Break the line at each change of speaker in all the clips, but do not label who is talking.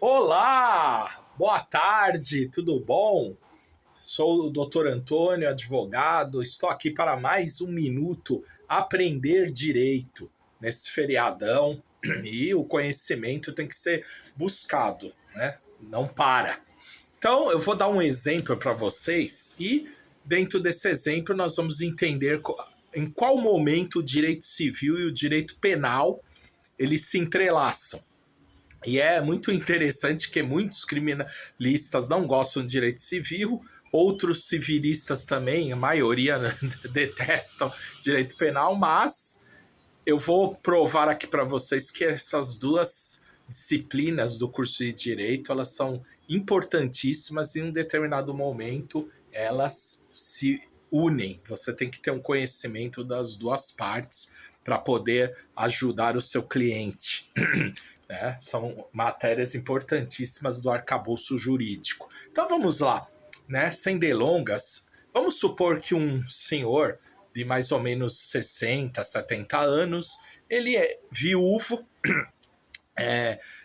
Olá, boa tarde, tudo bom? Sou o Dr. Antônio, advogado. Estou aqui para mais um minuto aprender direito nesse feriadão e o conhecimento tem que ser buscado, né? Não para. Então, eu vou dar um exemplo para vocês e dentro desse exemplo nós vamos entender em qual momento o direito civil e o direito penal eles se entrelaçam. E é muito interessante que muitos criminalistas não gostam de direito civil, outros civilistas também, a maioria detestam direito penal, mas eu vou provar aqui para vocês que essas duas disciplinas do curso de direito, elas são importantíssimas e em um determinado momento elas se unem. Você tem que ter um conhecimento das duas partes para poder ajudar o seu cliente. Né? São matérias importantíssimas do arcabouço jurídico. Então vamos lá, né? Sem delongas, vamos supor que um senhor de mais ou menos 60, 70 anos, ele é viúvo,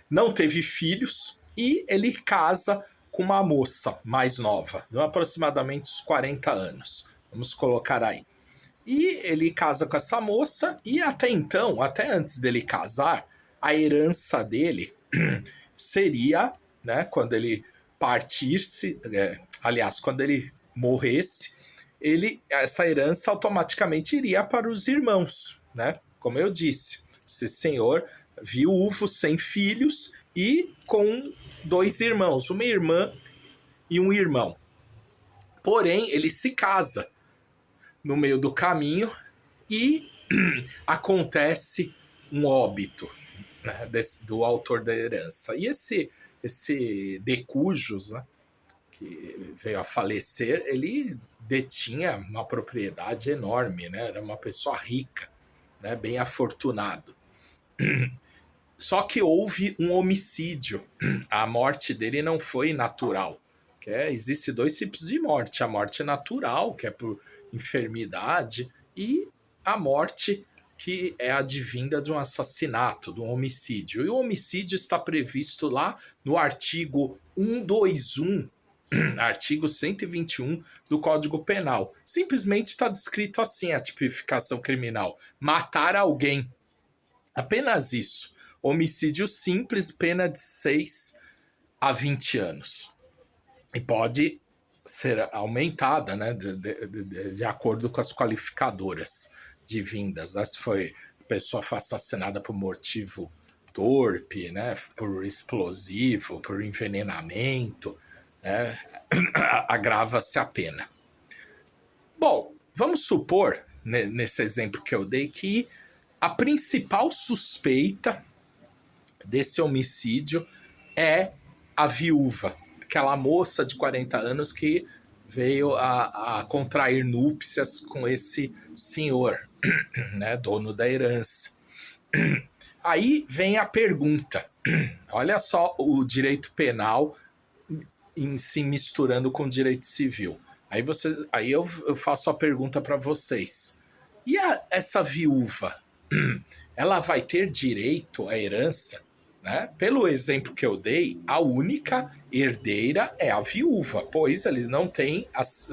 não teve filhos e ele casa com uma moça mais nova, de aproximadamente uns 40 anos. Vamos colocar aí. E ele casa com essa moça e até então, até antes dele casar, a herança dele seria, né, quando ele partisse, quando ele morresse, essa herança automaticamente iria para os irmãos, né? Como eu disse, esse senhor viúvo, sem filhos e com dois irmãos, uma irmã e um irmão. Porém, ele se casa no meio do caminho e acontece um óbito, né, do autor da herança. E esse de cujos, né, que veio a falecer, ele detinha uma propriedade enorme, né, era uma pessoa rica, né, bem afortunado. Só que houve um homicídio. A morte dele não foi natural. Existe dois tipos de morte. A morte natural, que é por enfermidade, e a morte que é advinda de um assassinato, de um homicídio. E o homicídio está previsto lá no artigo 121, artigo 121 do Código Penal. Simplesmente está descrito assim a tipificação criminal: matar alguém. Apenas isso. Homicídio simples, pena de 6 a 20 anos. E pode ser aumentada, né, de acordo com as qualificadoras divindas. Né? Se a pessoa foi assassinada por motivo torpe, né, por explosivo, por envenenamento, né, agrava-se a pena. Bom, vamos supor, nesse exemplo que eu dei, que a principal suspeita desse homicídio é a viúva, aquela moça de 40 anos que veio a contrair núpcias com esse senhor, né, dono da herança. Aí vem a pergunta, olha só o direito penal em se misturando com o direito civil. Aí eu faço a pergunta para vocês. E essa viúva, ela vai ter direito à herança? Né? Pelo exemplo que eu dei, a única herdeira é a viúva, pois eles não têm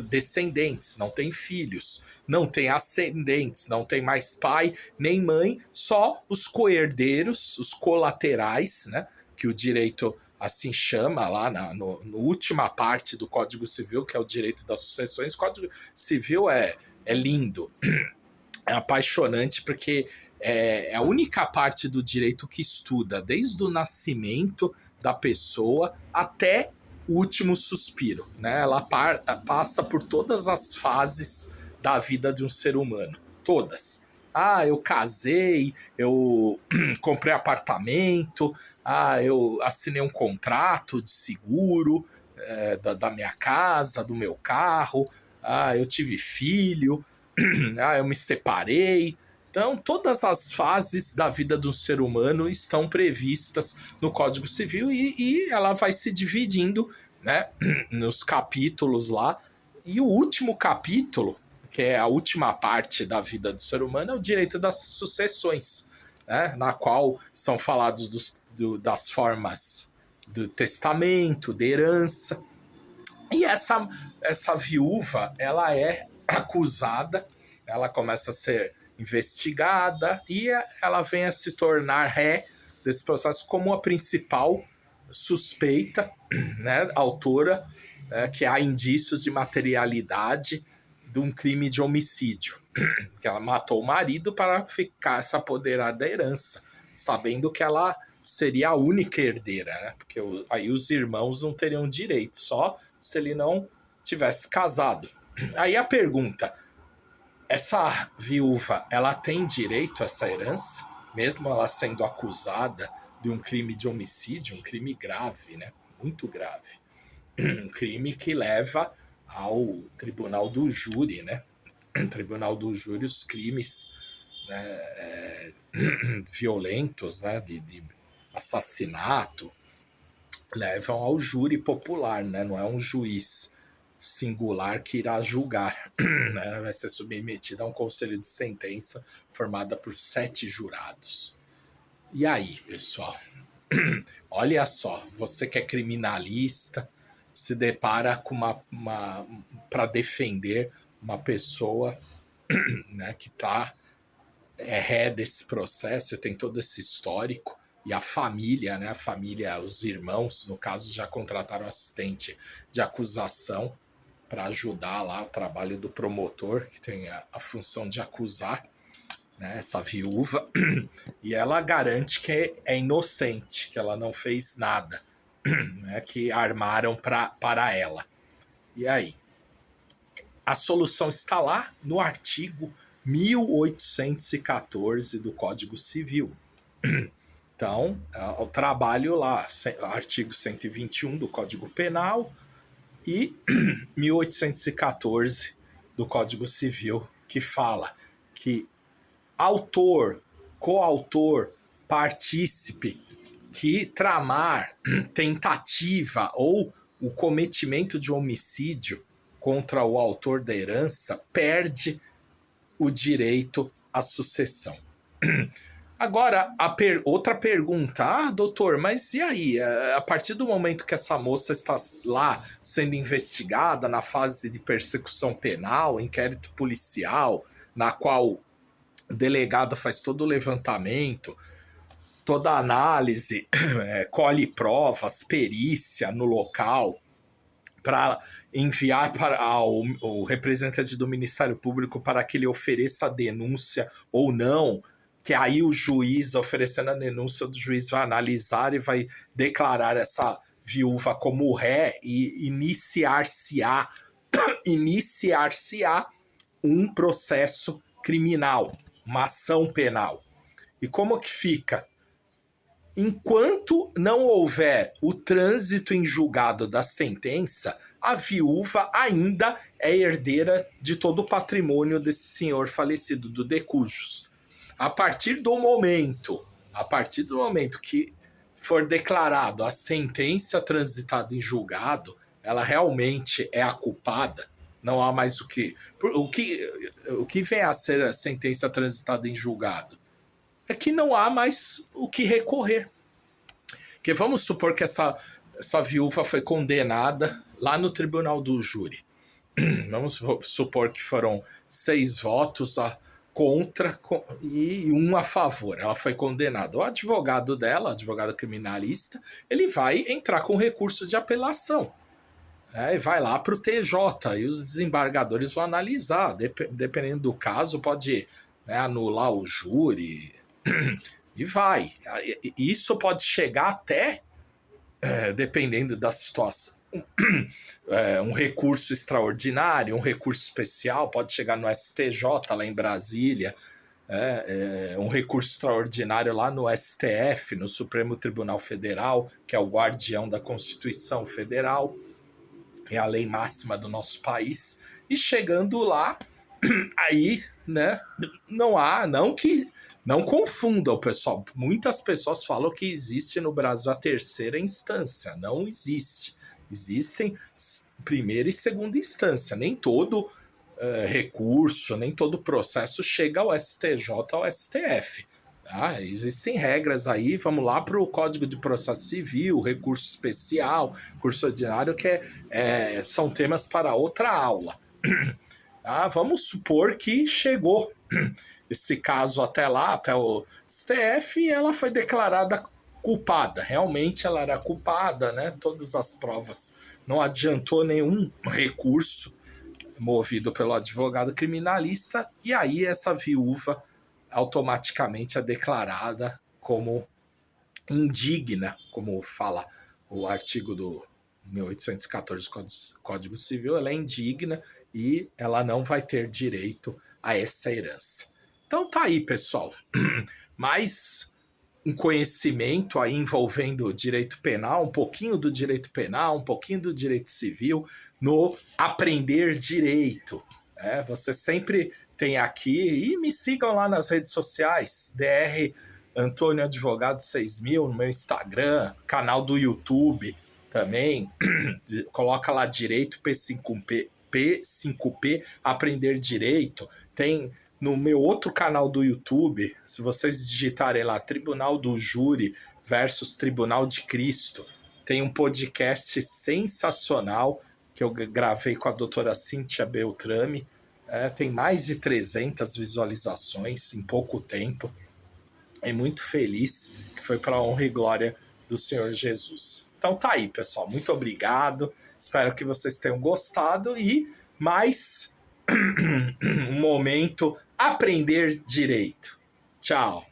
descendentes, não têm filhos, não têm ascendentes, não tem mais pai nem mãe, só os coherdeiros, os colaterais, né? Que o direito assim chama lá na última parte do Código Civil, que é o direito das sucessões. O Código Civil é lindo, é apaixonante, porque é a única parte do direito que estuda desde o nascimento da pessoa até o último suspiro. Né? Ela passa por todas as fases da vida de um ser humano. Todas. Eu casei, eu comprei apartamento, eu assinei um contrato de seguro da minha casa, do meu carro, eu tive filho, eu me separei. Então, todas as fases da vida do ser humano estão previstas no Código Civil e ela vai se dividindo, né, nos capítulos lá. E o último capítulo, que é a última parte da vida do ser humano, é o direito das sucessões, né, na qual são falados das formas do testamento, de herança. E essa viúva, ela é acusada, ela começa a ser investigada e ela vem a se tornar ré desse processo como a principal suspeita, né, autora, que há indícios de materialidade de um crime de homicídio, que ela matou o marido para ficar se apoderar da herança, sabendo que ela seria a única herdeira, né? Porque aí os irmãos não teriam direito, só se ele não tivesse casado. Aí a pergunta, essa viúva, ela tem direito a essa herança? Mesmo ela sendo acusada de um crime de homicídio, um crime grave, né? Muito grave. Um crime que leva ao tribunal do júri, né? Tribunal do júri, os crimes, né, violentos, né, de assassinato, levam ao júri popular, né? Não é um juiz singular que irá julgar, né? Vai ser submetido a um conselho de sentença formada por 7 jurados. E aí, pessoal? Olha só, você que é criminalista, se depara com para defender uma pessoa, né, que está ré desse processo, tem todo esse histórico, e a família, né, os irmãos, no caso, já contrataram assistente de acusação para ajudar lá o trabalho do promotor, que tem a função de acusar, né, essa viúva, e ela garante que é inocente, que ela não fez nada, né, que armaram para ela. E aí? A solução está lá no artigo 1814 do Código Civil. Então, o trabalho lá, artigo 121 do Código Penal e 1814 do Código Civil, que fala que autor, coautor, partícipe que tramar tentativa ou o cometimento de homicídio contra o autor da herança perde o direito à sucessão. Agora, outra pergunta. Doutor, mas e aí? A partir do momento que essa moça está lá sendo investigada na fase de persecução penal, inquérito policial, na qual o delegado faz todo o levantamento, toda a análise, colhe provas, perícia no local, para enviar para o representante do Ministério Público para que ele ofereça a denúncia ou não, que aí o juiz, oferecendo a denúncia, o juiz vai analisar e vai declarar essa viúva como ré e iniciar-se-á um processo criminal, uma ação penal. E como que fica? Enquanto não houver o trânsito em julgado da sentença, a viúva ainda é herdeira de todo o patrimônio desse senhor falecido, do decujus. A partir do momento que for declarado a sentença transitada em julgado, ela realmente é a culpada, não há mais o que vem a ser a sentença transitada em julgado? É que não há mais o que recorrer. Porque vamos supor que essa viúva foi condenada lá no tribunal do júri. Vamos supor que foram 6 votos contra e 1 a favor. Ela foi condenada. O advogado dela, o advogado criminalista, ele vai entrar com recurso de apelação. E vai lá para o TJ e os desembargadores vão analisar. Dependendo do caso, pode, né, anular o júri e vai. Isso pode chegar até, dependendo da situação, um recurso extraordinário, um recurso especial, pode chegar no STJ lá em Brasília, um recurso extraordinário lá no STF, no Supremo Tribunal Federal, que é o guardião da Constituição Federal, é a lei máxima do nosso país, e chegando lá, aí, né, não confundam, pessoal. Muitas pessoas falam que existe no Brasil a terceira instância. Não existe. Existem primeira e segunda instância. Nem todo recurso, nem todo processo chega ao STJ, ao STF. Existem regras aí, vamos lá para o Código de Processo Civil, recurso especial, curso ordinário, que são temas para outra aula. Vamos supor que chegou esse caso até lá, até o STF, e ela foi declarada culpada. Realmente ela era culpada, né? Todas as provas. Não adiantou nenhum recurso movido pelo advogado criminalista, e aí essa viúva automaticamente é declarada como indigna, como fala o artigo do 1814 Código Civil, ela é indigna e ela não vai ter direito a essa herança. Então tá aí, pessoal. Mais um conhecimento aí envolvendo o direito penal, um pouquinho do direito penal, um pouquinho do direito civil, no Aprender Direito. Você sempre tem aqui, e me sigam lá nas redes sociais, DR Antônio Advogado 6000 no meu Instagram, canal do YouTube também, coloca lá Direito P5P Aprender Direito, tem no meu outro canal do YouTube, se vocês digitarem lá Tribunal do Júri versus Tribunal de Cristo, tem um podcast sensacional que eu gravei com a doutora Cíntia Beltrame, tem mais de 300 visualizações em pouco tempo. É muito feliz, que foi para a honra e glória do Senhor Jesus. Então tá aí, pessoal. Muito obrigado. Espero que vocês tenham gostado e mais um momento Aprender Direito. Tchau.